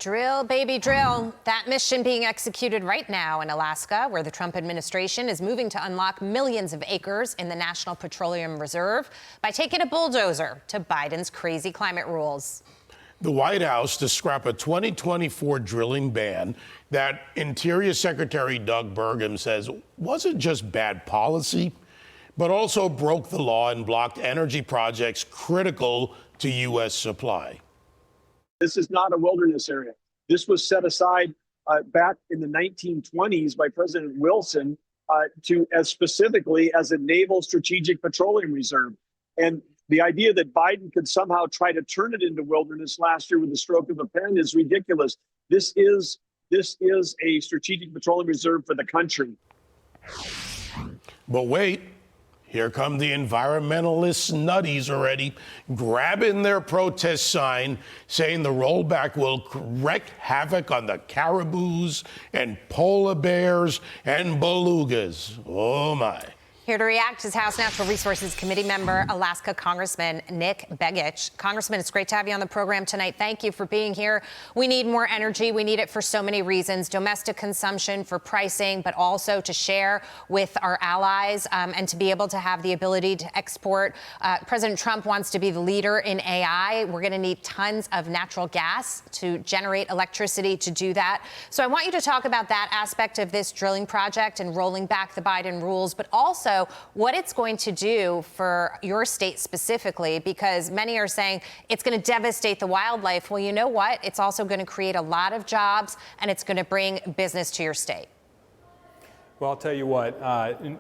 Drill, baby, drill. That mission being executed right now in Alaska, where the Trump administration is moving to unlock millions of acres in the National Petroleum Reserve by taking a bulldozer to Biden's crazy climate rules. The White House to scrap a 2024 drilling ban that Interior Secretary Doug Burgum says wasn't just bad policy, but also broke the law and blocked energy projects critical to U.S. supply. This is not a wilderness area. This was set aside back in the 1920s by President Wilson as specifically as a naval strategic petroleum reserve. And the idea that Biden could somehow try to turn it into wilderness last year with the stroke of a pen is ridiculous. This is a strategic petroleum reserve for the country. But wait. Here come the environmentalist nutties already, grabbing their protest sign, saying the rollback will wreak havoc on the caribous and polar bears and belugas. Oh, my. Here to react is House Natural Resources Committee member, Alaska Congressman Nick Begich. Congressman, it's great to have you on the program tonight. Thank you for being here. We need more energy. We need it for so many reasons: domestic consumption, for pricing, but also to share with our allies and to be able to have the ability to export. President Trump wants to be the leader in AI. We're going to need tons of natural gas to generate electricity to do that. So I want you to talk about that aspect of this drilling project and rolling back the Biden rules, but also what it's going to do for your state specifically, because many are saying it's going to devastate the wildlife. Well, you know what? It's also going to create a lot of jobs, and it's going to bring business to your state. Well, I'll tell you what,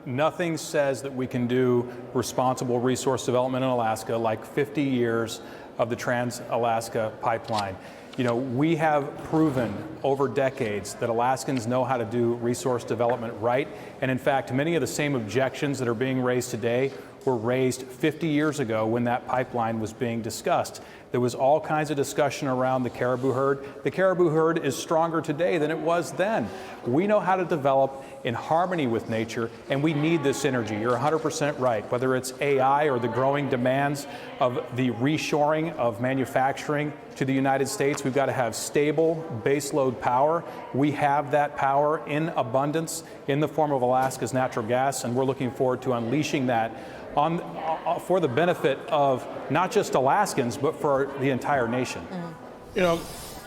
nothing says that we can do responsible resource development in Alaska like 50 years of the Trans-Alaska Pipeline. You know, we have proven over decades that Alaskans know how to do resource development right. And in fact, many of the same objections that are being raised today were raised 50 years ago when that pipeline was being discussed. There was all kinds of discussion around the caribou herd. The caribou herd is stronger today than it was then. We know how to develop in harmony with nature, and we need this energy. You're 100% right. Whether it's AI or the growing demands of the reshoring of manufacturing to the United States, we've got to have stable baseload power. We have that power in abundance in the form of Alaska's natural gas, and we're looking forward to unleashing that for the benefit of not just Alaskans, but for the entire nation. You know,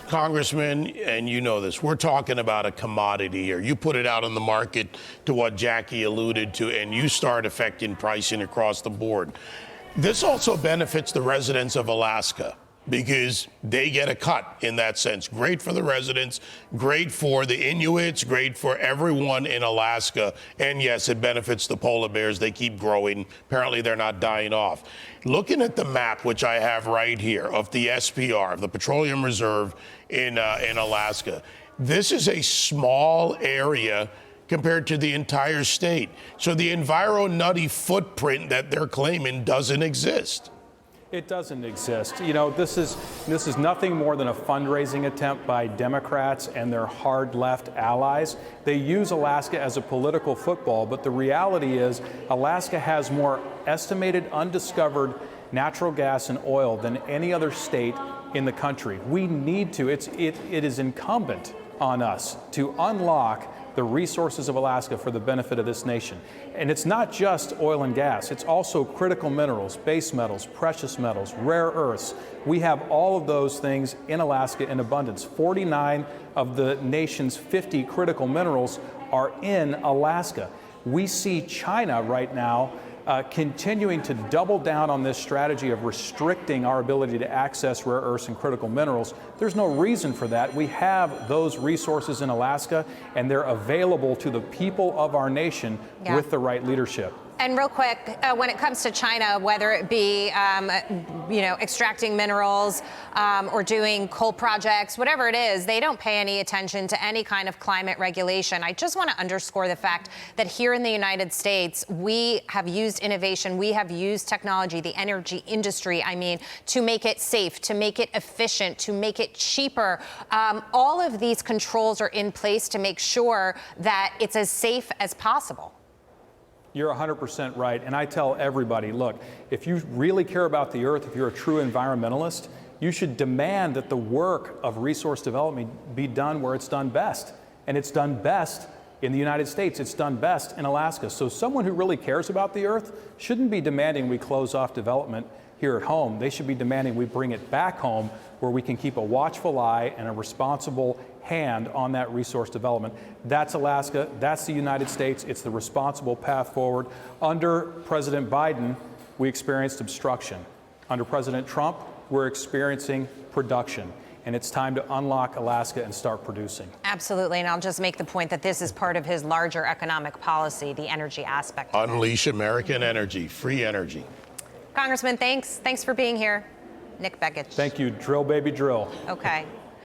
Congressman, and you know this, we're talking about a commodity here. You put it out on the market to what Jackie alluded to, and you start affecting pricing across the board. This also benefits the residents of Alaska, because they get a cut in that sense. Great for the residents, great for the Inuits, great for everyone in Alaska. And yes, it benefits the polar bears. They keep growing. Apparently, they're not dying off. Looking at the map, which I have right here, of the SPR, of the Petroleum Reserve in Alaska, this is a small area compared to the entire state. So the enviro-nutty footprint that they're claiming doesn't exist. It doesn't exist. You know, this is nothing more than a fundraising attempt by Democrats and their hard left allies. They use Alaska as a political football, but the reality is Alaska has more estimated undiscovered natural gas and oil than any other state in the country. We need to, it is incumbent on us to unlock the resources of Alaska for the benefit of this nation. And it's not just oil and gas, it's also critical minerals, base metals, precious metals, rare earths. We have all of those things in Alaska in abundance. 49 of the nation's 50 critical minerals are in Alaska. We see China right now continuing to double down on this strategy of restricting our ability to access rare earths and critical minerals. There's no reason for that. We have those resources in Alaska, and they're available to the people of our nation with the right leadership. And real quick, when it comes to China, whether it be, extracting minerals or doing coal projects, whatever it is, they don't pay any attention to any kind of climate regulation. I just want to underscore the fact that here in the United States, we have used innovation, we have used technology, the energy industry, to make it safe, to make it efficient, to make it cheaper. All of these controls are in place to make sure that it's as safe as possible. You're 100% right. And I tell everybody, look, if you really care about the earth, if you're a true environmentalist, You should demand that the work of resource development be done where it's done best. And it's done best in the United States. It's done best in Alaska. So someone who really cares about the Earth shouldn't be demanding we close off development here at home. They should be demanding we bring it back home where we can keep a watchful eye and a responsible hand on that resource development. That's Alaska. That's the United States. It's the responsible path forward. Under President Biden, we experienced obstruction. Under President Trump, we're experiencing production. And it's time to unlock Alaska and start producing. Absolutely, and I'll just make the point that this is part of his larger economic policy, the energy aspect. Unleash American energy, free energy. Congressman, thanks. Thanks for being here. Nick Begich. Thank you. Drill, baby, drill. Okay.